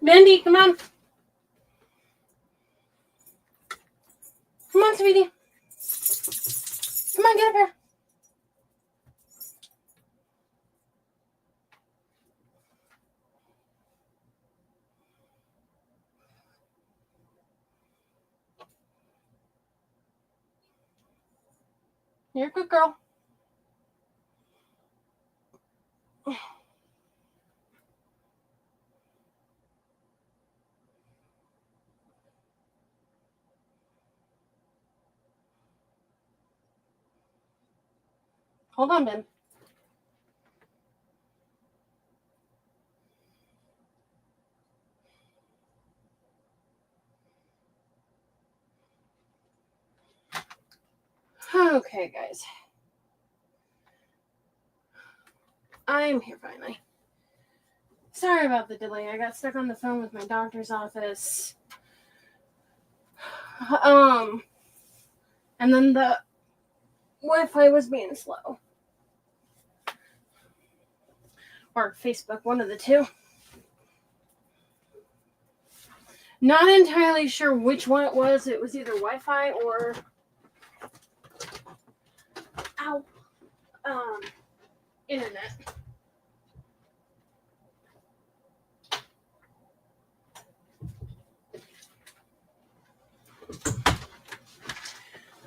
Mindy, come on. Come on, sweetie. Come on, get up here. You're a good girl. Hold on, Ben. Okay, guys. I'm here finally. Sorry about the delay. I got stuck on the phone with my doctor's office. And then the Wi-Fi was being slow. Or Facebook, one of the two. Not entirely sure which one it was. It was either Wi-Fi or internet.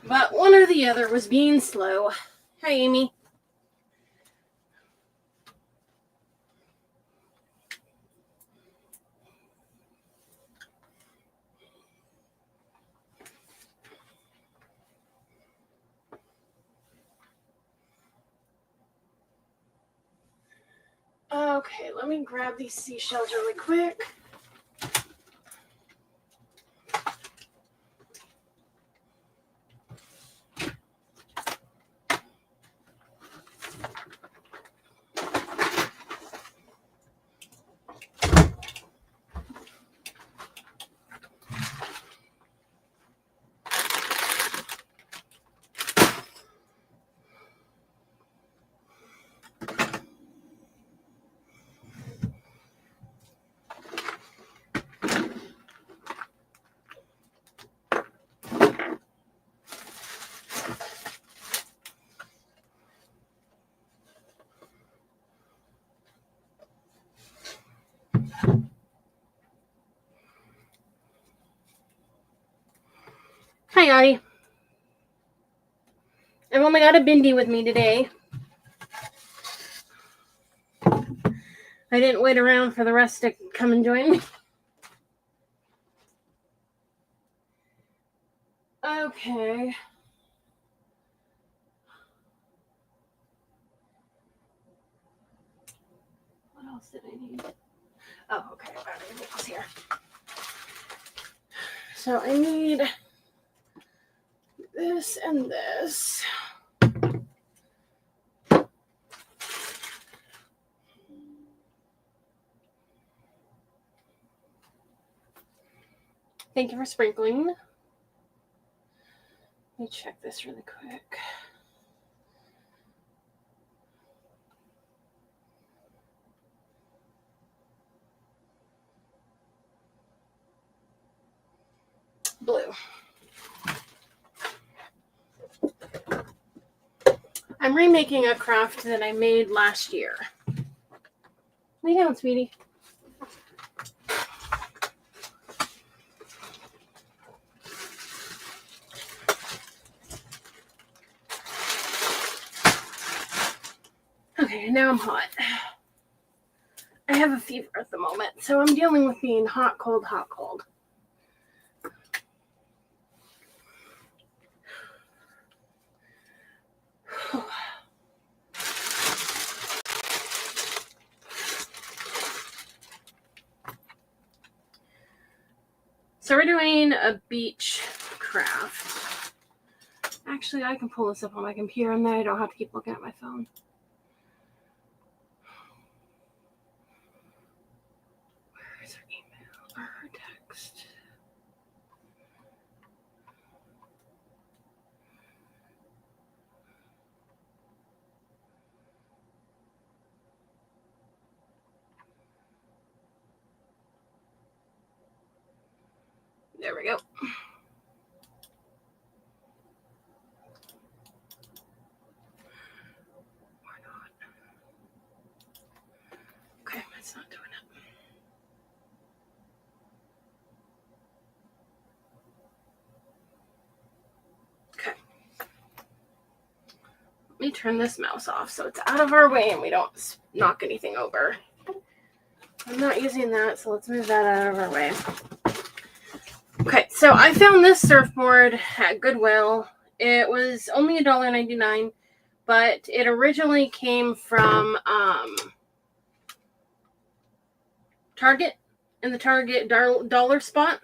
But one or the other was being slow. Hi, Amy. Okay, let me grab these seashells really quick. Hi, Audie. I've only got a Bindi with me today. I didn't wait around for the rest to come and join me. Okay. What else did I need? Oh, okay. I got everything else here. So I need this and this. Thank you for sprinkling. Let me check this really quick. Blue. I'm remaking a craft that I made last year. Lay down, sweetie. Okay, now I'm hot. I have a fever at the moment, so I'm dealing with being hot, cold, hot, cold. So we're doing a beach craft. Actually, I can pull this up on my computer and then I don't have to keep looking at my phone. Where is her email or her text? There we go. Why not? Okay, it's not doing it. Okay. Let me turn this mouse off so it's out of our way and we don't knock anything over. I'm not using that, so let's move that out of our way. Okay, so I found this surfboard at Goodwill. It was only $1.99, but it originally came from Target, in the Target dollar spot.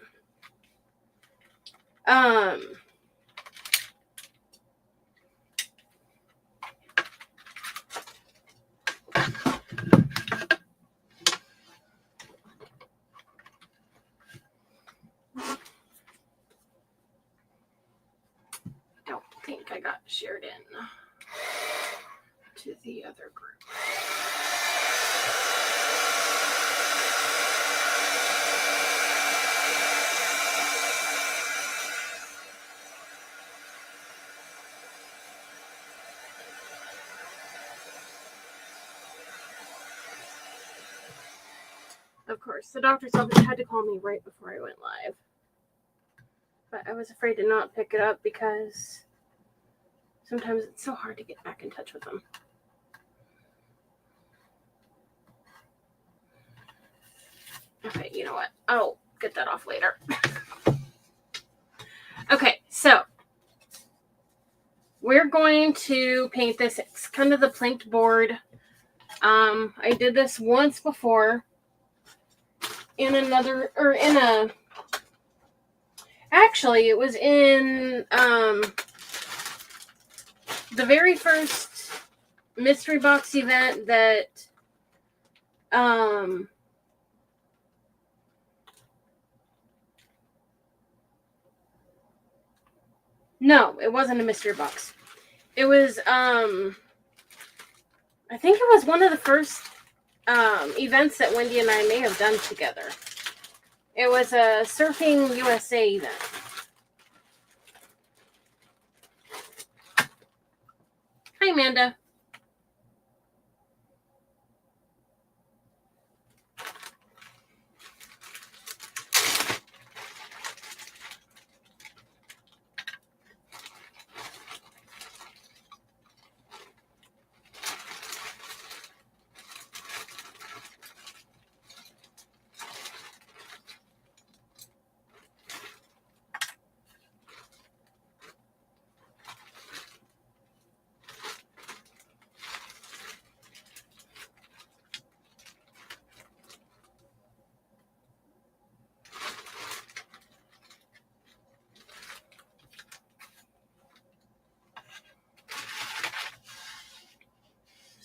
Don't think I got shared in to the other group. Of course, the doctor's office had to call me right before I went live. But I was afraid to not pick it up because sometimes it's so hard to get back in touch with them. Okay, you know what? I'll get that off later. Okay, so we're going to paint this. It's kind of the planked board. I did this once before actually it was in the very first mystery box event that no, it wasn't a mystery box. It was I think it was one of the first events that Wendy and I may have done together. It was a Surfing USA event. Hi, Amanda.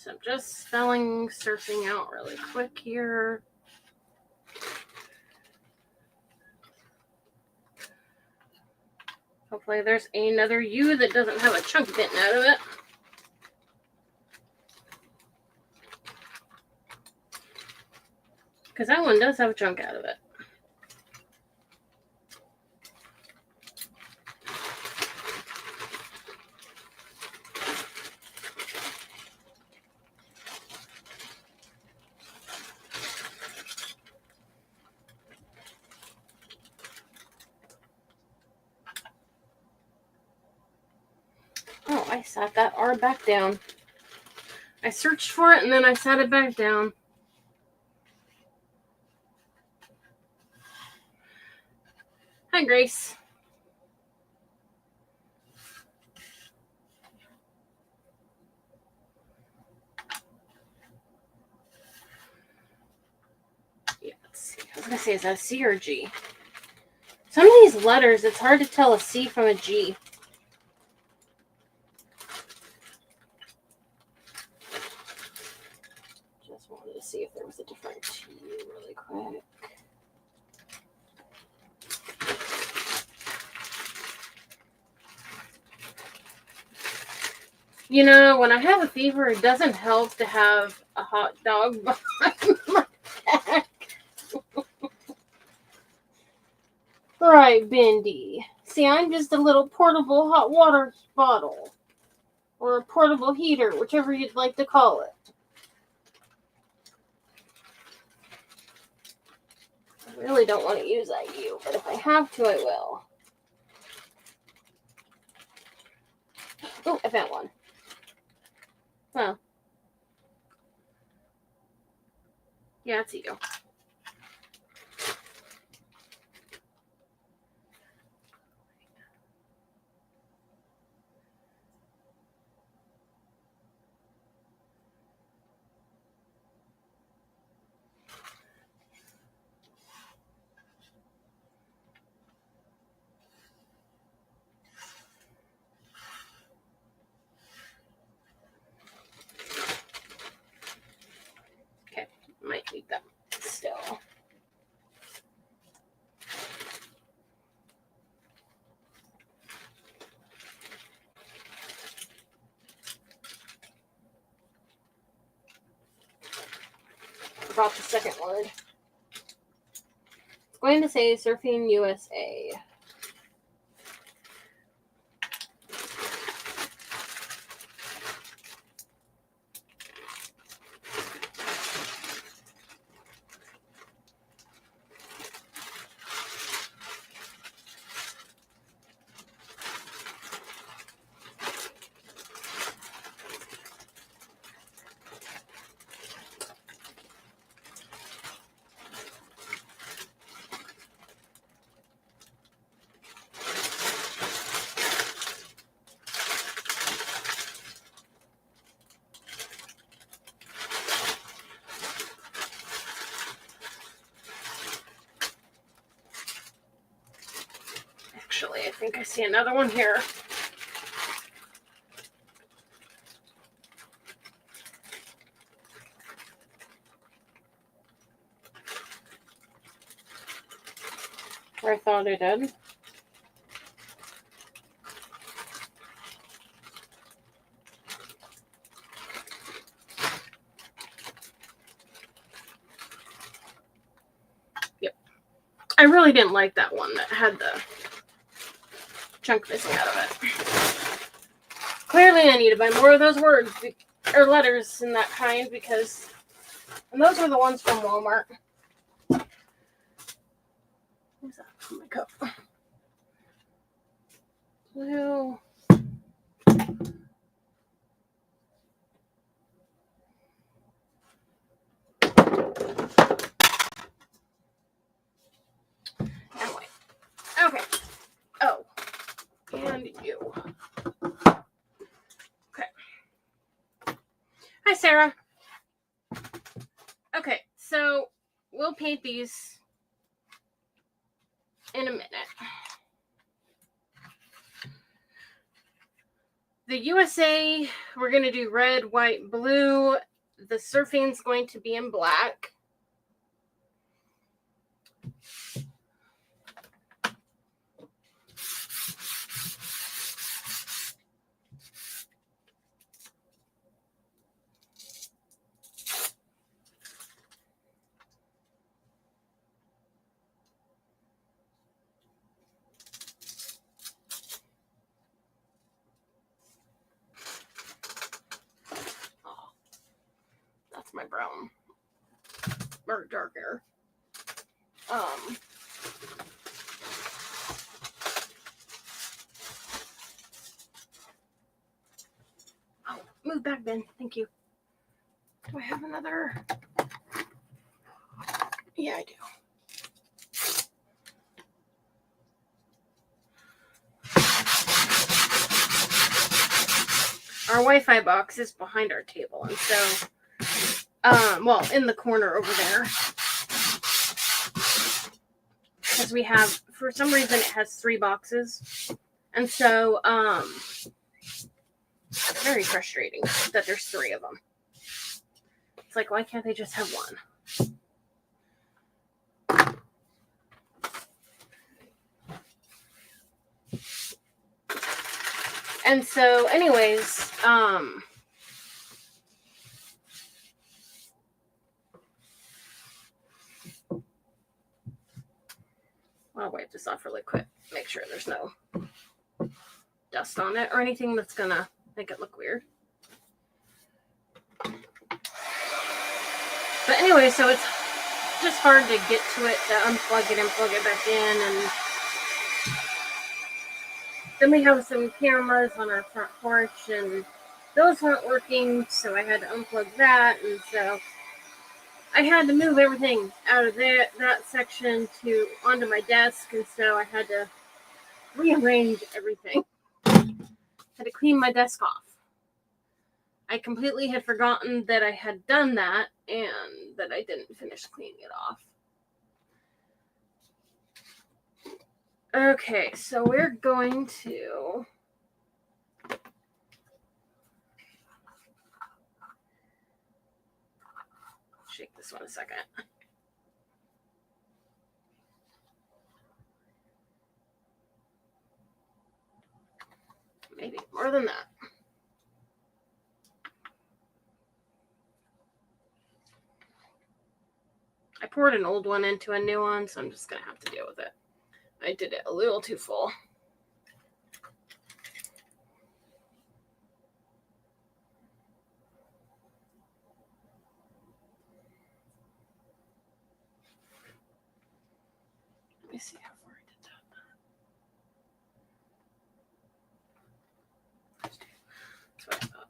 So I'm just spelling surfing out really quick here. Hopefully there's another U that doesn't have a chunk bitten out of it. Because that one does have a chunk out of it. Oh, I sat that R back down. I searched for it and then I sat it back down. Hi, Grace. Yeah, let's see. I was going to say, is that a C or a G? Some of these letters, it's hard to tell a C from a G. Just wanted to see if there was a different T really quick. You know, when I have a fever, it doesn't help to have a hot dog behind my back. Right, Bendy. See, I'm just a little portable hot water bottle. Or a portable heater, whichever you'd like to call it. I really don't want to use IU, but if I have to, I will. Oh, I found one. Huh. Yeah, it's you. Okay, might need that still. Forgot the second word. It's going to say Surfing USA. Actually, I think I see another one here. I thought I did. Yep. I really didn't like that one that had the chunk missing out of it. Clearly, I need to buy more of those words or letters in that kind because, and those were the ones from Walmart. What's that? Oh my cup. Blue. And white. Okay. Oh. And you. Okay. Hi, Sarah. Okay, so we'll paint these in a minute. The USA, we're going to do red, white, blue. The surfing's going to be in black. Oh, that's my brown. Or darker. Oh, move back, Ben. Thank you. Do I have another? Yeah, I do. Our Wi-Fi box is behind our table, and so, well, in the corner over there. Because we have, for some reason, it has 3 boxes. And so, it's very frustrating that there's 3 of them. It's like, why can't they just have one? And so, anyways, I'll wipe this off really quick. Make sure there's no dust on it or anything that's gonna make it look weird. But anyway, so it's just hard to get to it, to unplug it and plug it back in. And then we have some cameras on our front porch, and those weren't working, so I had to unplug that. And so I had to move everything out of that section onto my desk, and so I had to rearrange everything. Had to clean my desk off. I completely had forgotten that I had done that and that I didn't finish cleaning it off. Okay, so we're going to shake this one a second. Maybe more than that. I poured an old one into a new one, so I'm just going to have to deal with it. I did it a little too full. Let me see how far I did that. That's what I thought.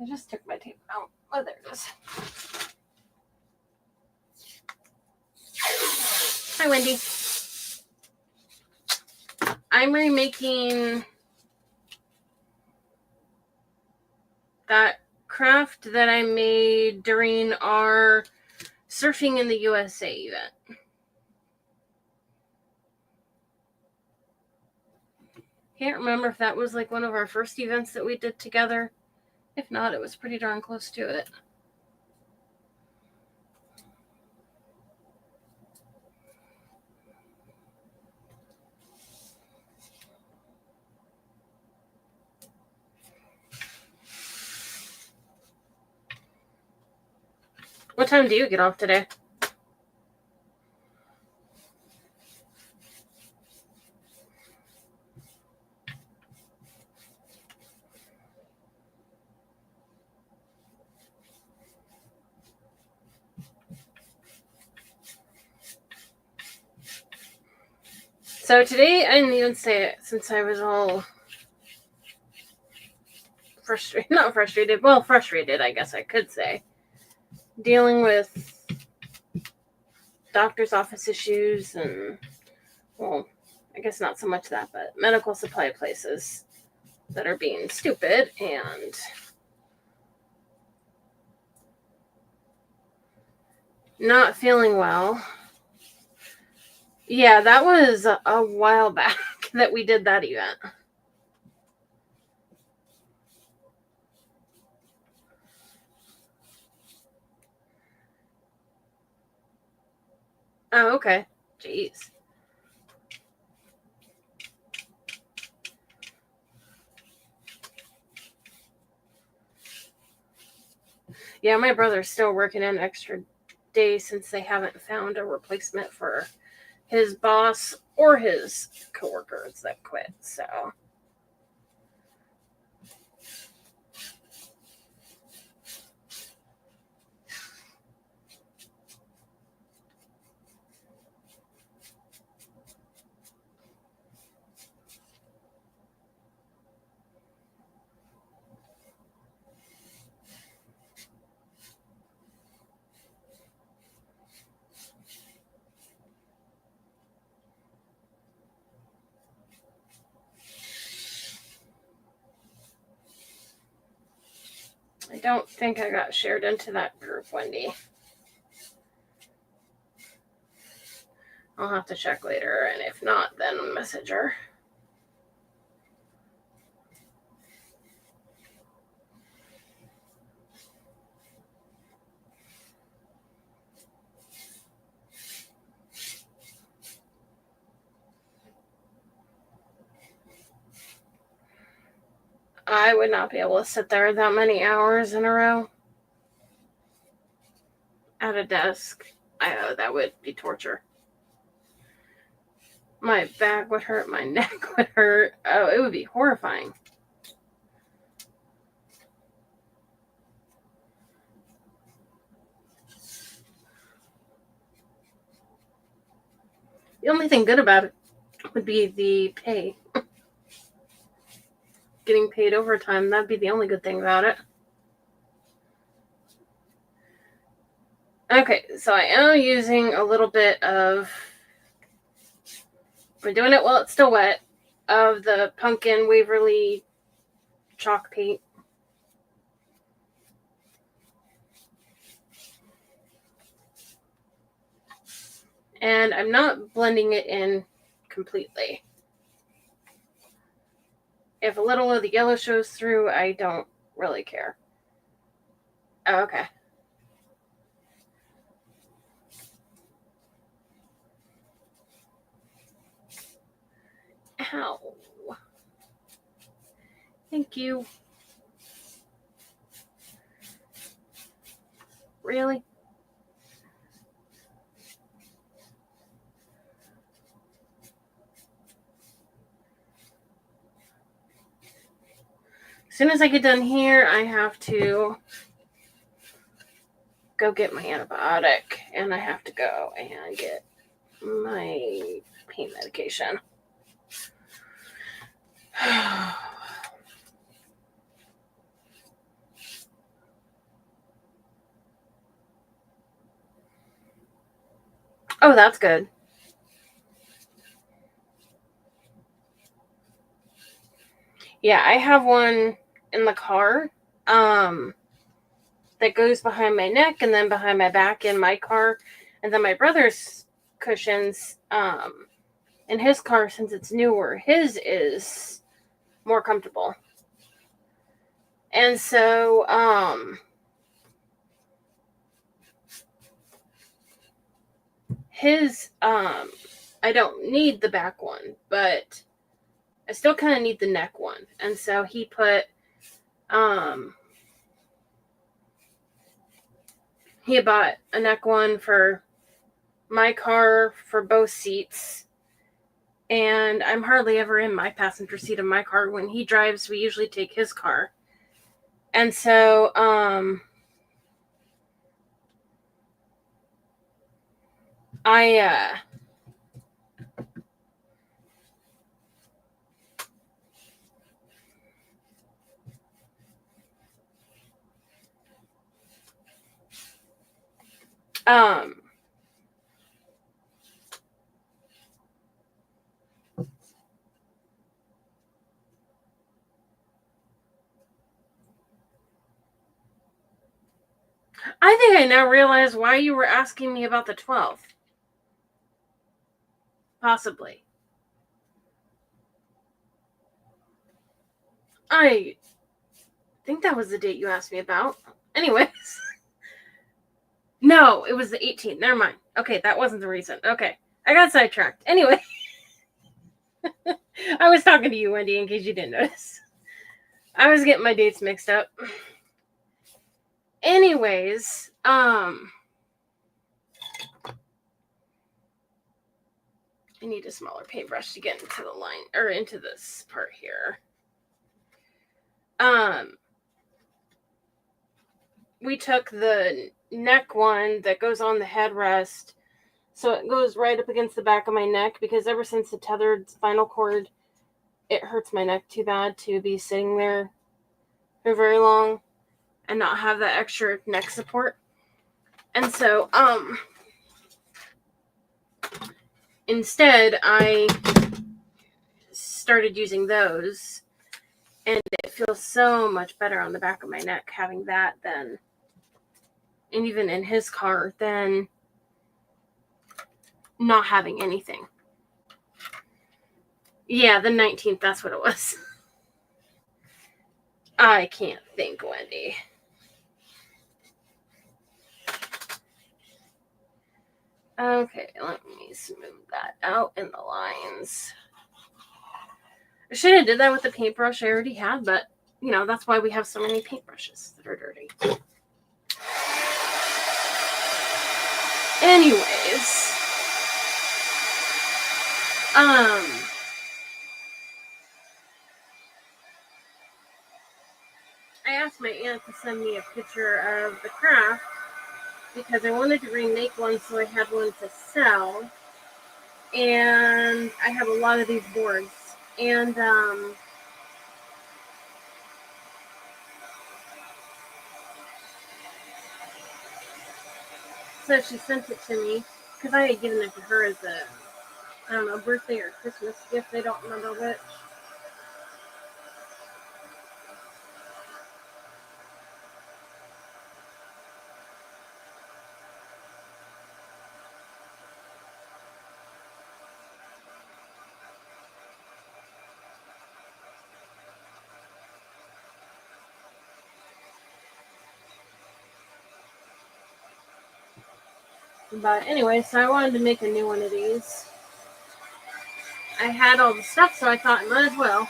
I just took my tape out. Oh, there it is. Hi, Wendy. I'm remaking that craft that I made during our Surfing in the USA event. Can't remember if that was like one of our first events that we did together. If not, it was pretty darn close to it. What time do you get off today? So today, I didn't even say it since I was all frustrated. Not frustrated. Well, frustrated, I guess I could say. Dealing with doctor's office issues and, well, I guess not so much that, but medical supply places that are being stupid and not feeling well. Yeah, that was a while back that we did that event. Oh, okay. Jeez. Yeah, my brother's still working an extra day since they haven't found a replacement for his boss or his coworkers that quit, so. don't think I got shared into that group, Wendy. I'll have to check later, and if not, then message her. I would not be able to sit there that many hours in a row at a desk. That would be torture. My back would hurt, my neck would hurt. Oh, it would be horrifying. The only thing good about it would be the pay. Getting paid overtime, that'd be the only good thing about it. Okay, so I am using a little bit of, we're doing it while it's still wet, of the Pumpkin Waverly chalk paint. And I'm not blending it in completely. If a little of the yellow shows through, I don't really care. Oh, okay. Ow. Thank you. Really? As soon as I get done here, I have to go get my antibiotic, and I have to go and get my pain medication. Oh, that's good. Yeah, I have one in the car that goes behind my neck and then behind my back in my car. And then my brother's cushions in his car, since it's newer, his is more comfortable. And so his I don't need the back one, but I still kind of need the neck one. And so he put he bought a neck one for my car for both seats. And I'm hardly ever in my passenger seat of my car. When he drives, we usually take his car. And so I think I now realize why you were asking me about the 12th. Possibly. I think that was the date you asked me about. Anyways. No, it was the 18th. Never mind. Okay, that wasn't the reason. Okay. I got sidetracked. Anyway. I was talking to you, Wendy, in case you didn't notice. I was getting my dates mixed up. Anyways, I need a smaller paintbrush to get into the line, or into this part here. We took the neck one that goes on the headrest, so it goes right up against the back of my neck, because ever since the tethered spinal cord, it hurts my neck too bad to be sitting there for very long and not have that extra neck support. And so, instead, I started using those. And it feels so much better on the back of my neck having that than, and even in his car, than not having anything. Yeah, the 19th, that's what it was. I can't think, Wendy. Okay, let me smooth that out in the lines. I should have did that with the paintbrush I already had, but, you know, that's why we have so many paintbrushes that are dirty. Anyways. I asked my aunt to send me a picture of the craft because I wanted to remake one so I had one to sell. And I have a lot of these boards. And so she sent it to me because I had given it to her as a, I don't know, birthday or Christmas gift. I don't remember which. But anyway, so I wanted to make a new one of these. I had all the stuff, so I thought I might as well.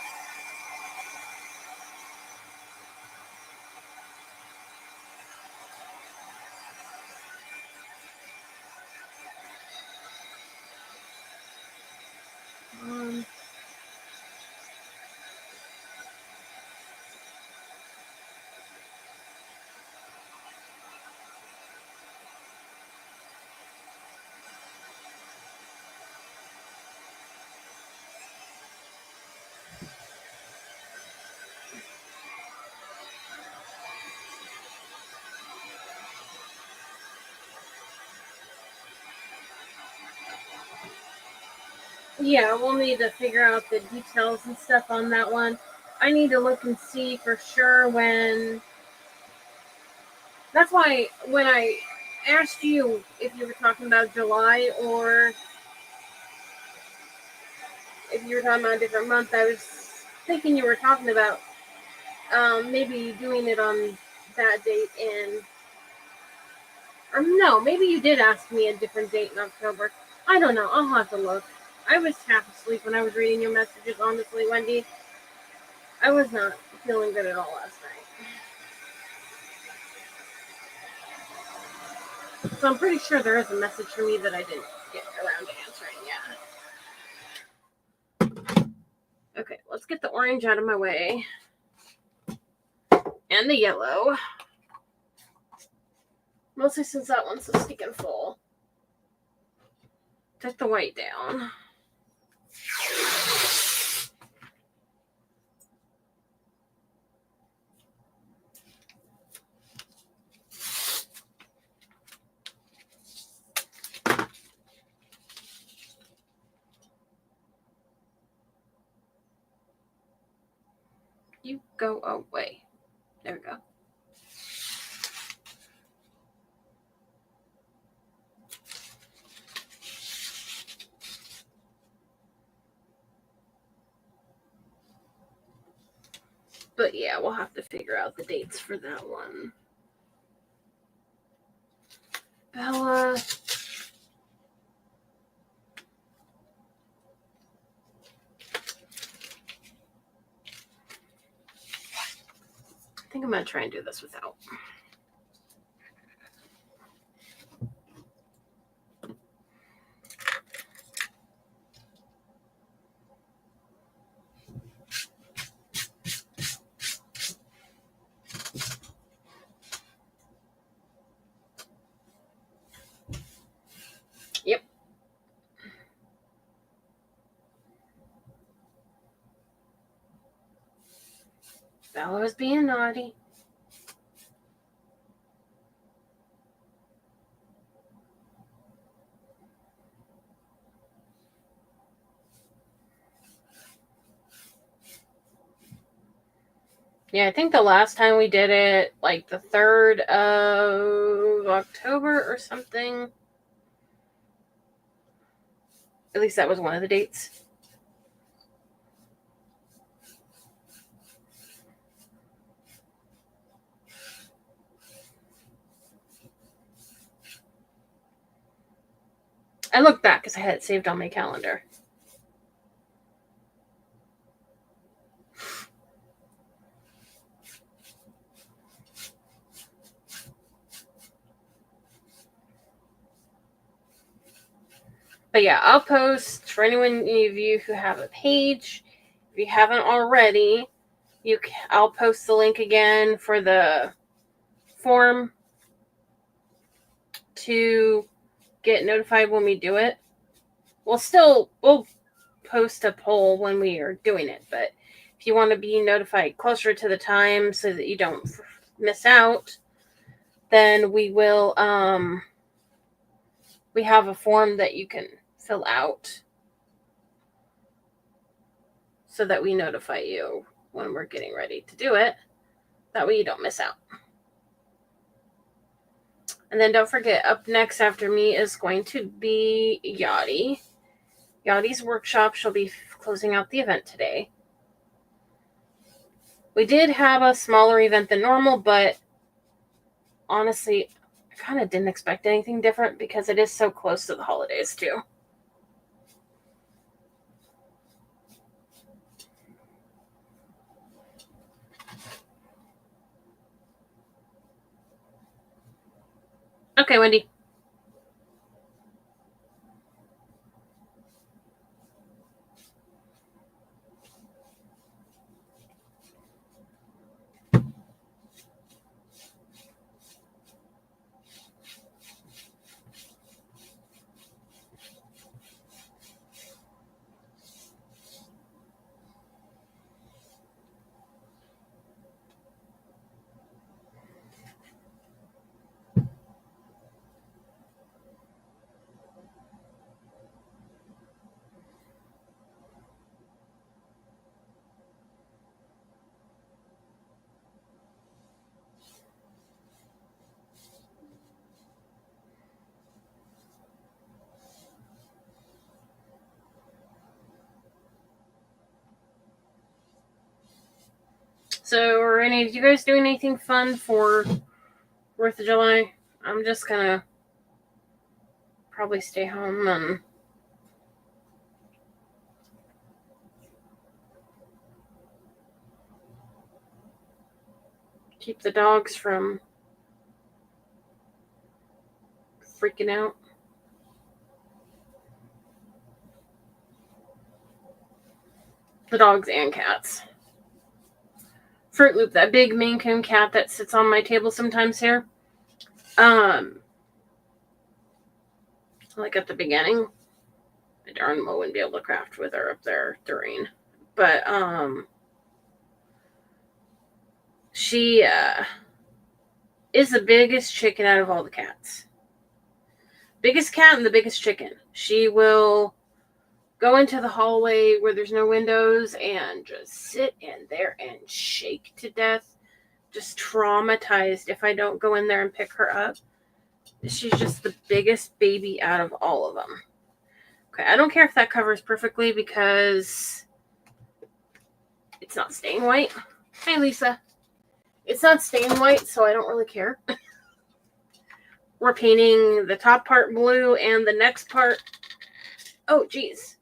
Yeah, we'll need to figure out the details and stuff on that one. I need to look and see for sure when. That's why when I asked you if you were talking about July or if you were talking about a different month, I was thinking you were talking about maybe doing it on that date in. Or no, maybe you did ask me a different date in October. I don't know. I'll have to look. I was half asleep when I was reading your messages, honestly, Wendy. I was not feeling good at all last night. So I'm pretty sure there is a message for me that I didn't get around to answering yet. Okay, let's get the orange out of my way. And the yellow. Mostly since that one's so stinking full. Take the white down. You go away. There we go. But yeah, we'll have to figure out the dates for that one. Bella. I think I'm going to try and do this without. Yep. Bella was being naughty. Yeah, I think the last time we did it, like the 3rd of October or something. At least that was one of the dates. I looked back because I had it saved on my calendar. But yeah, I'll post for anyone of you who have a page. If you haven't already, I'll post the link again for the form to get notified when we do it. We'll post a poll when we are doing it, but if you want to be notified closer to the time so that you don't miss out, then we will we have a form that you can fill out so that we notify you when we're getting ready to do it. That way you don't miss out. And then don't forget, up next after me is going to be Yachty. Yachty's workshop. She'll be closing out the event today. We did have a smaller event than normal, but honestly, I kind of didn't expect anything different because it is so close to the holidays too. Okay, Wendy. So, are any of you guys doing anything fun for 4th of July? I'm just gonna probably stay home and keep the dogs from freaking out. The dogs and cats. Fruit Loop, that big Maine Coon cat that sits on my table sometimes here. Like at the beginning, I darn well wouldn't be able to craft with her up there during. But she is the biggest chicken out of all the cats. Biggest cat and the biggest chicken. She will go into the hallway where there's no windows and just sit in there and shake to death. Just traumatized if I don't go in there and pick her up. She's just the biggest baby out of all of them. Okay, I don't care if that covers perfectly because it's not stain white. Hi, Lisa. It's not stain white, so I don't really care. We're painting the top part blue and the next part... Oh, geez.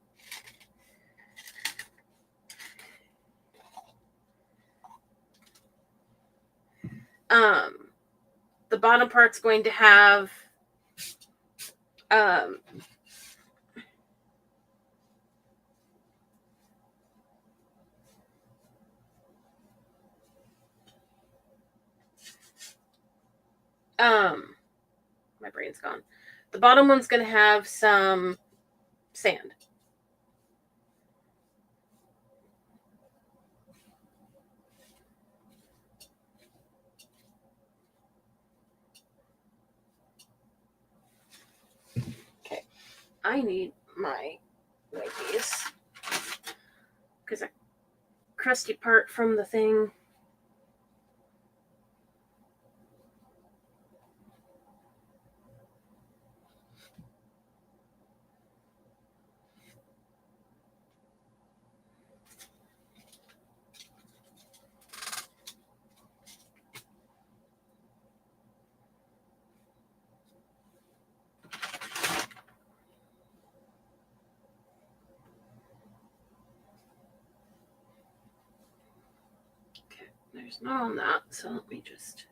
The bottom part's going to have my brain's gone. The bottom one's going to have some sand. Okay. I need my wipes because a crusty part from the thing There's not on that, so let me just...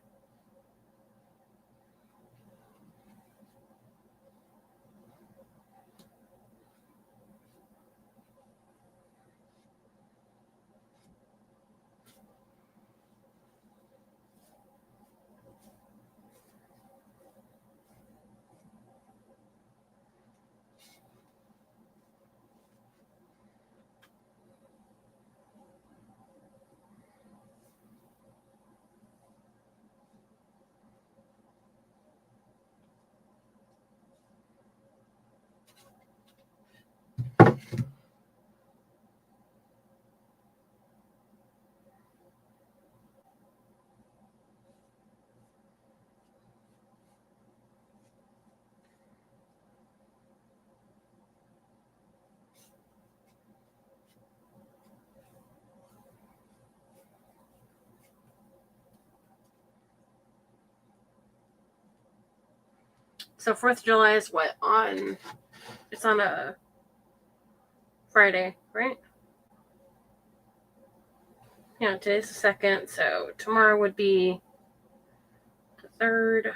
So 4th of July is what? It's on a Friday, right? Yeah, today's the 2nd, so tomorrow would be the 3rd.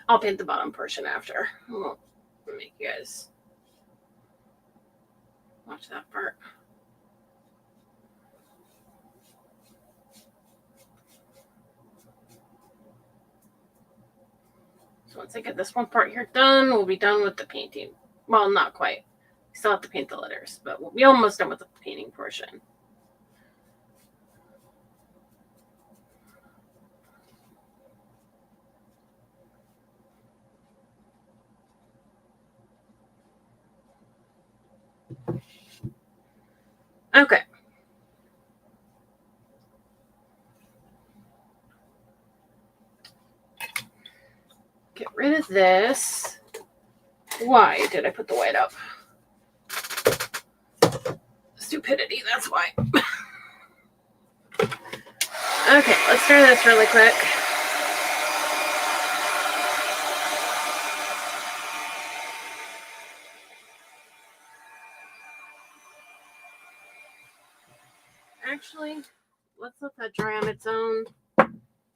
I'll paint the bottom portion after. I won't make you guys watch that part. So once I get this one part here done, we'll be done with the painting. Well, not quite. We still have to paint the letters, but we'll be almost done with the painting portion. Okay. Get rid of this. Why did I put the white up? Stupidity, that's why. Okay, let's try this really quick. Actually, let's let that dry on its own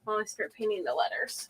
while I start painting the letters.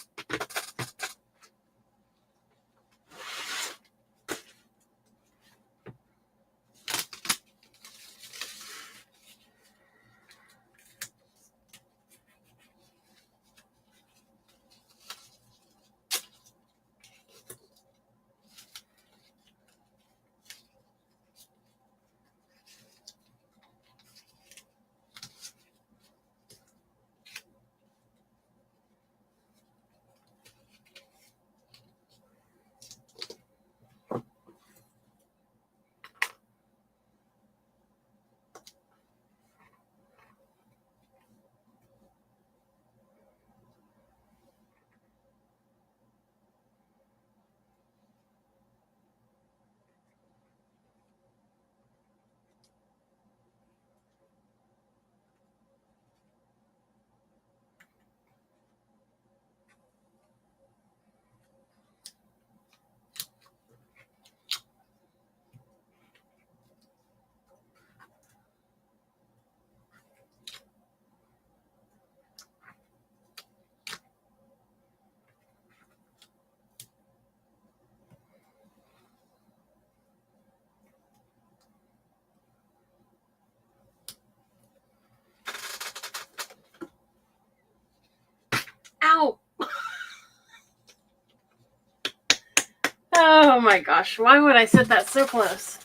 Oh my gosh, why would I set that so close?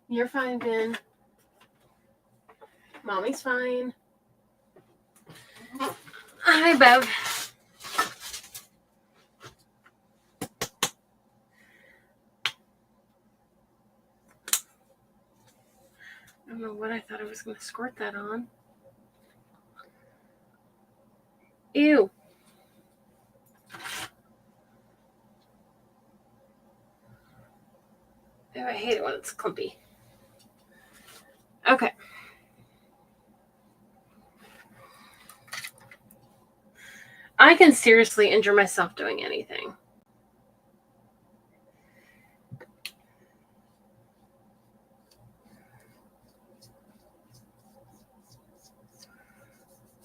You're fine, Ben. Mommy's fine. Hi, Bev. I don't know what I thought I was going to squirt that on. Ew. Oh, I hate it when it's clumpy. Okay. I can seriously injure myself doing anything.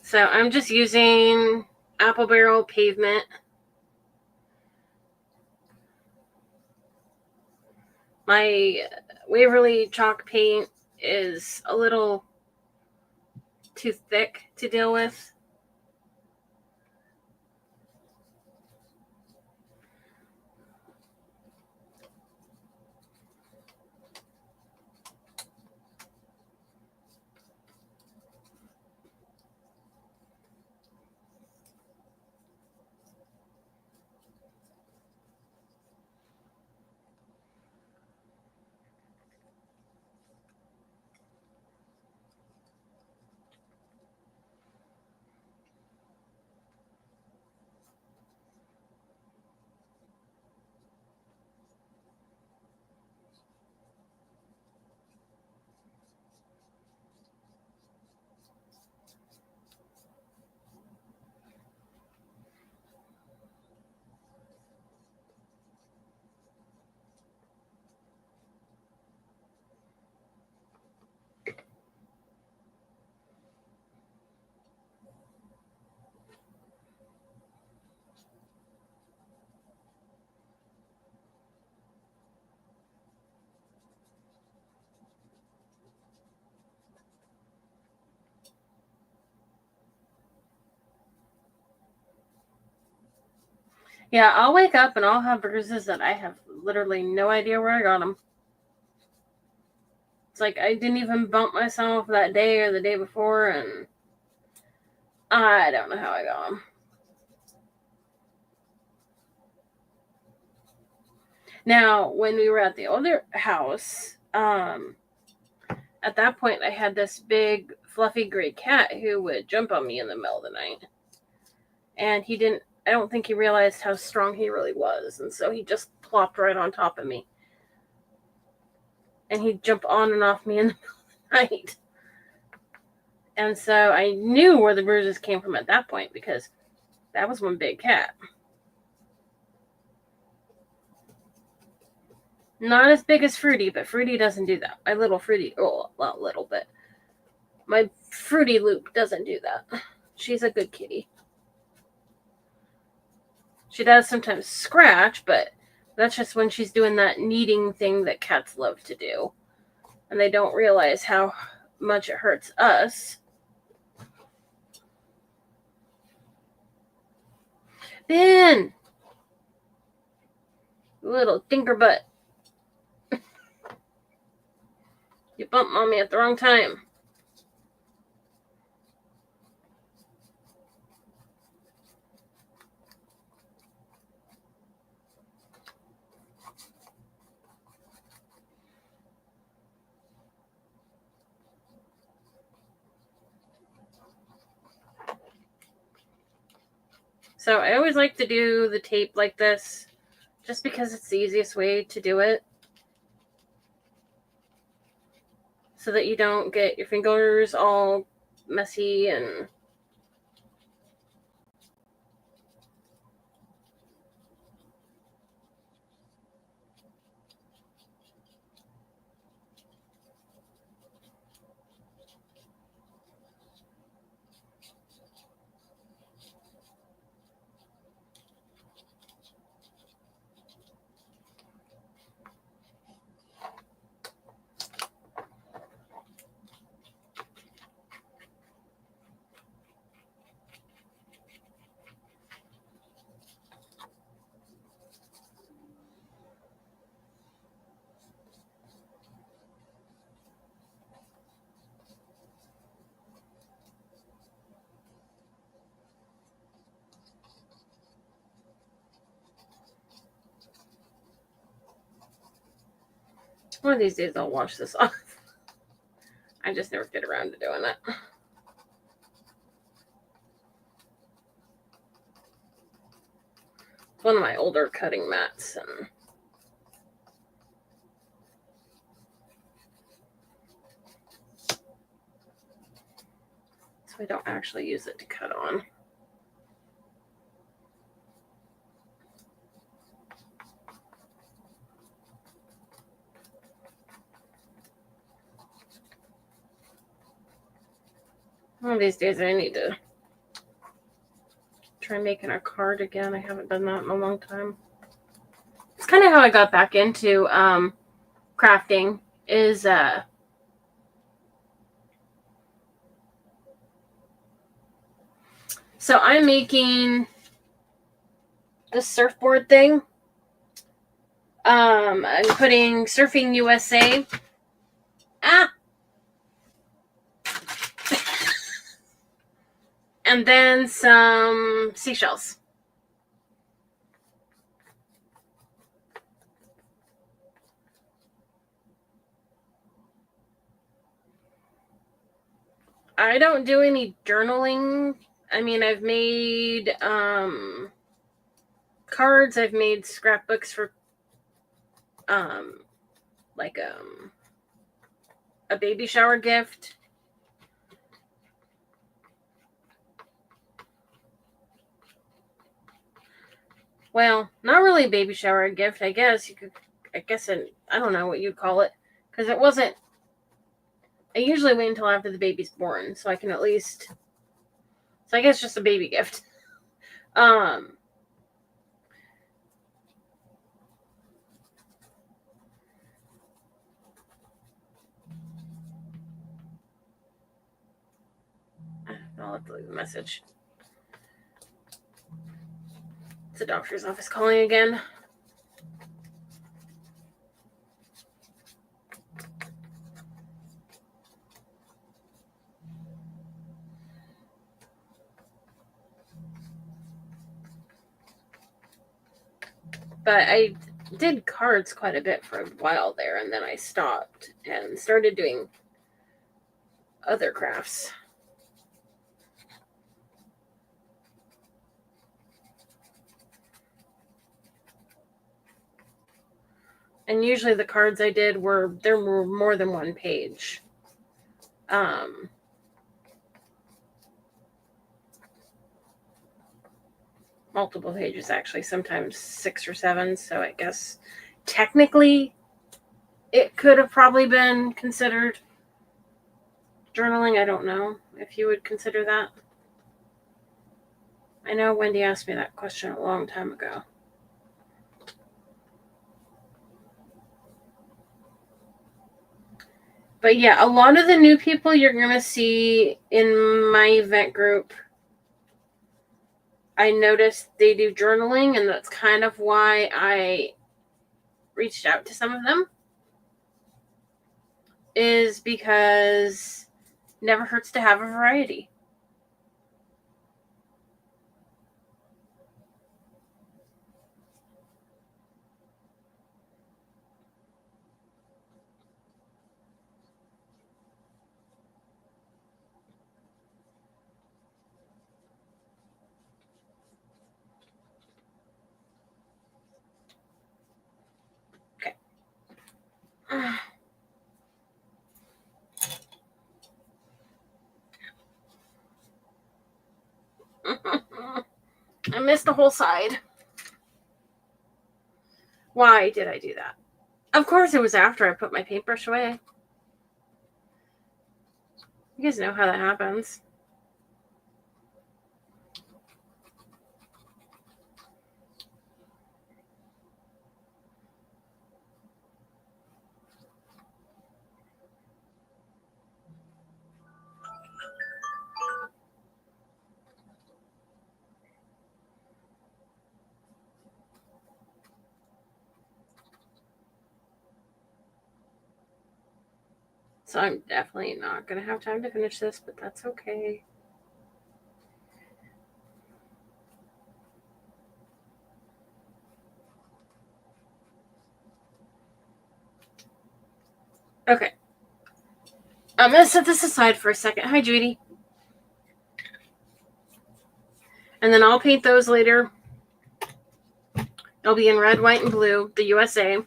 So I'm just using Apple Barrel Pavement. My Waverly chalk paint is a little too thick to deal with. Yeah, I'll wake up and I'll have bruises that I have literally no idea where I got them. It's like I didn't even bump myself that day or the day before, and I don't know how I got them. Now, when we were at the older house, at that point I had this big fluffy gray cat who would jump on me in the middle of the night. And I don't think he realized how strong he really was, and so he just plopped right on top of me. And he'd jump on and off me in the middle of the night. And so I knew where the bruises came from at that point, because that was one big cat. Not as big as Fruity, but Fruity doesn't do that. My little Fruity, not little, but my Fruity Loop doesn't do that. She's a good kitty. She does sometimes scratch, but that's just when she's doing that kneading thing that cats love to do. And they don't realize how much it hurts us. Ben! Little tinkerbutt. You bumped Mommy at the wrong time. So I always like to do the tape like this, just because it's the easiest way to do it. So that you don't get your fingers all messy and... One of these days I'll wash this off. I just never get around to doing it. It's one of my older cutting mats, and so I don't actually use it to cut on. One of these days I need to try making a card again. I haven't done that in a long time. It's kind of how I got back into crafting is so I'm making this surfboard thing. I'm putting Surfing USA. And then some seashells. I don't do any journaling. I mean, I've made cards. I've made scrapbooks for like a baby shower gift. Well, not really a baby shower gift. I guess you could. I don't know what you'd call it, because it wasn't. I usually wait until after the baby's born, so I can at least. So I guess just a baby gift. I I'll have to leave a message. It's the doctor's office calling again. But I did cards quite a bit for a while there, and then I stopped and started doing other crafts. And usually the cards I did were more than one page. Multiple pages, actually, sometimes 6 or 7. So I guess technically it could have probably been considered journaling. I don't know if you would consider that. I know Wendy asked me that question a long time ago. But yeah, a lot of the new people you're going to see in my event group, I noticed they do journaling, and that's kind of why I reached out to some of them, is because it never hurts to have a variety. Okay. I missed the whole side. Why did I do that? Of course it was after I put my paintbrush away. You guys know how that happens. So I'm definitely not going to have time to finish this, but that's okay. I'm going to set this aside for a second. Hi, Judy. And then I'll paint those later. It'll be in red, white, and blue, the USA.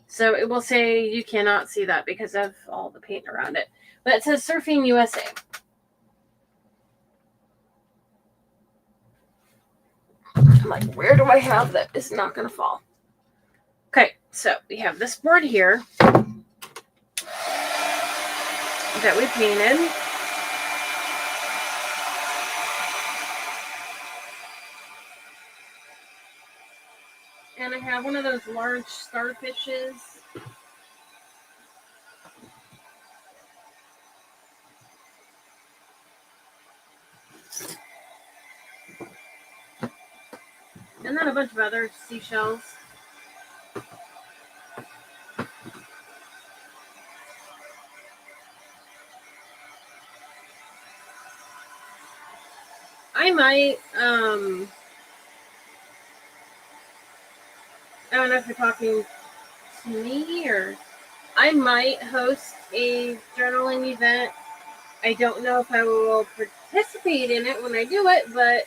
So it will say you cannot see that because of all the paint around it. But it says Surfing USA. I'm like, where do I have that? It's not going to fall. Okay, so we have this board here that we painted. And I have one of those large starfishes. And then a bunch of other seashells. I might, I don't know if you're talking to me or I might host a journaling event. I don't know if I will participate in it when I do it, but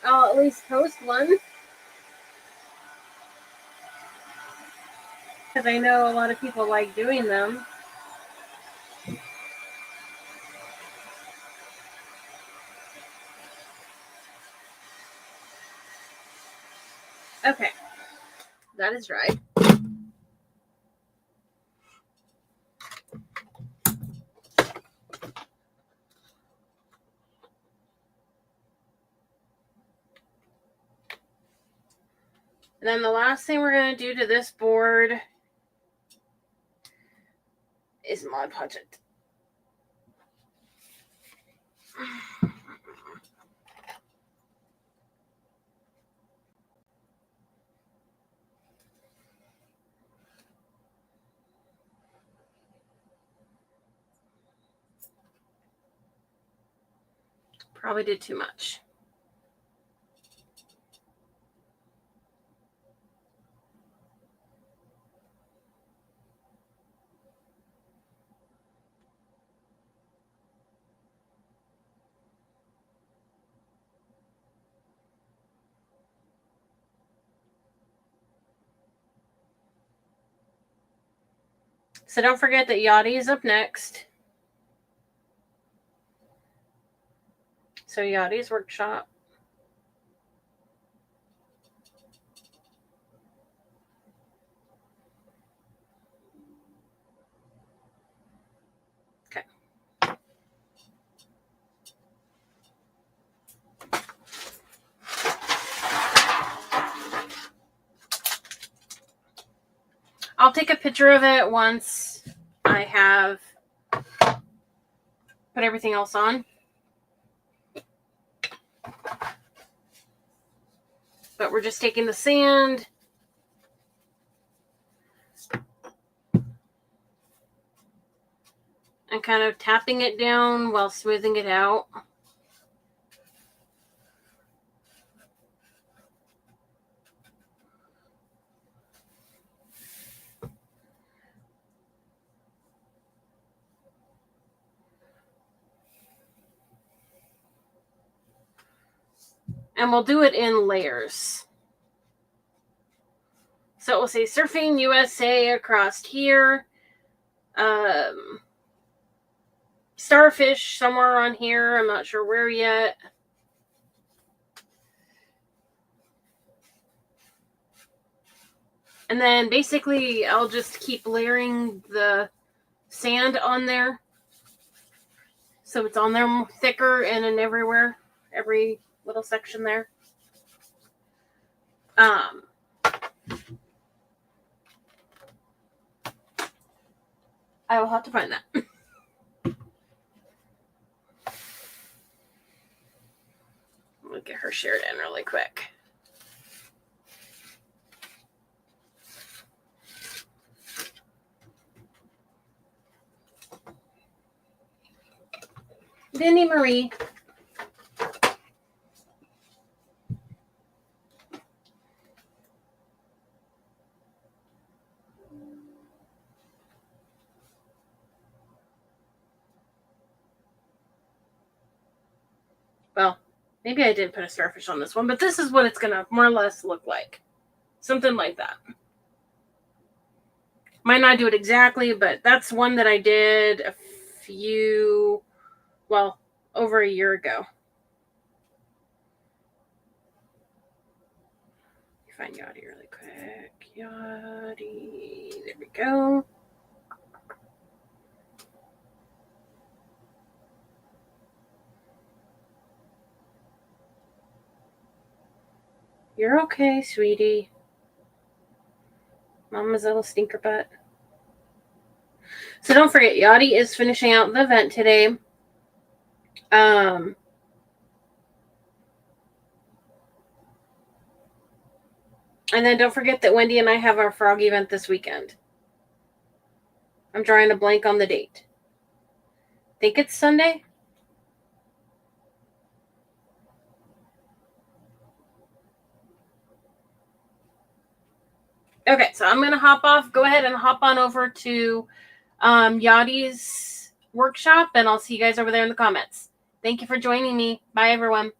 I'll at least host one. Because I know a lot of people like doing them. Okay. That is dry. And then the last thing we're going to do to this board is Mod Podge it. Probably did too much. So don't forget that Yachty is up next. So Yachty's workshop. Okay. I'll take a picture of it once I have put everything else on. But we're just taking the sand and kind of tapping it down while smoothing it out. And we'll do it in layers. So it will say Surfing USA across here. Starfish somewhere on here. I'm not sure where yet. And then basically I'll just keep layering the sand on there. So it's on there thicker and in everywhere. Every little section there. I will have to find that. I'll get her shared in really quick. Vinny Marie. Well, maybe I did put a starfish on this one, but this is what it's going to more or less look like. Something like that. Might not do it exactly, but that's one that I did over a year ago. Find Yachty really quick. Yachty. There we go. You're okay, sweetie. Mama's little stinker butt. So don't forget, Yachty is finishing out the event today. And then don't forget that Wendy and I have our frog event this weekend. I'm drawing a blank on the date. I think it's Sunday. Okay, so I'm going to hop off. Go ahead and hop on over to Yachty's workshop, and I'll see you guys over there in the comments. Thank you for joining me. Bye, everyone.